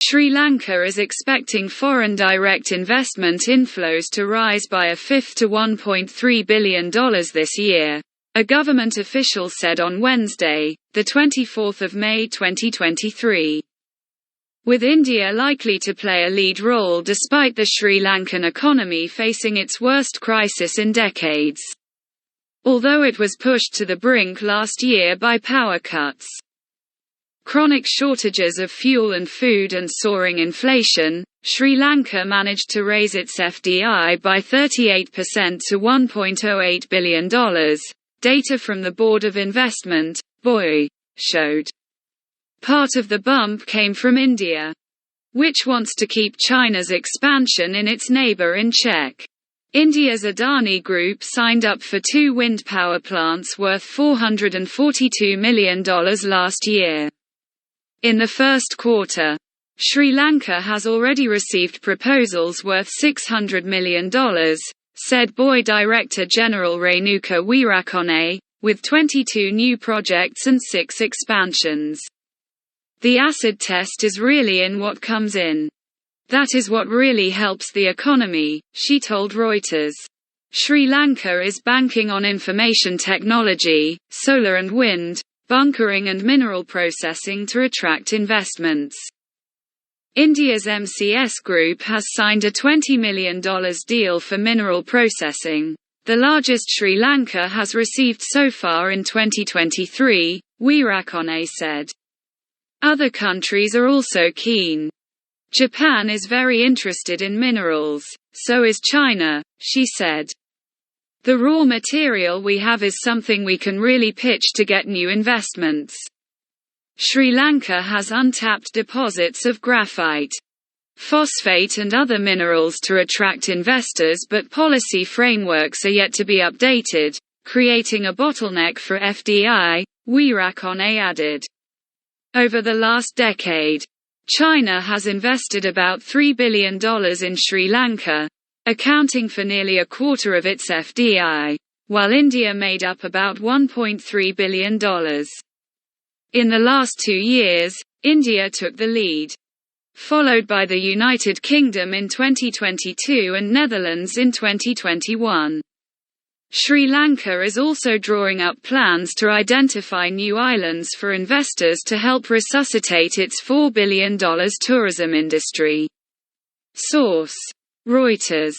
Sri Lanka is expecting foreign direct investment inflows to rise by a fifth to $1.3 billion this year, a government official said on Wednesday, the 24th of May 2023. With India likely to play a lead role despite the Sri Lankan economy facing its worst crisis in decades. Although it was pushed to the brink last year by power cuts, chronic shortages of fuel and food and soaring inflation, Sri Lanka managed to raise its FDI by 38% to $1.08 billion, data from the Board of Investment, BOI, showed. Part of the bump came from India, which wants to keep China's expansion in its neighbour in check. India's Adani group signed up for 2 wind power plants worth $442 million last year. In the first quarter, Sri Lanka has already received proposals worth $600 million, said BOI Director General Renuka Weerakone, with 22 new projects and 6 expansions. The acid test is really in what comes in. That is what really helps the economy, she told Reuters. Sri Lanka is banking on information technology, solar and wind, bunkering and mineral processing to attract investments. India's MCS Group has signed a $20 million deal for mineral processing, the largest Sri Lanka has received so far in 2023, Weerakone said. Other countries are also keen. Japan is very interested in minerals, so is China, she said. The raw material we have is something we can really pitch to get new investments. Sri Lanka has untapped deposits of graphite, phosphate and other minerals to attract investors, but policy frameworks are yet to be updated, creating a bottleneck for FDI, Weerakone added. Over the last decade, China has invested about $3 billion in Sri Lanka, accounting for nearly a quarter of its FDI, while India made up about $1.3 billion. In the last 2 years, India took the lead, followed by the United Kingdom in 2022 and Netherlands in 2021. Sri Lanka is also drawing up plans to identify new islands for investors to help resuscitate its $4 billion tourism industry. Source: Reuters.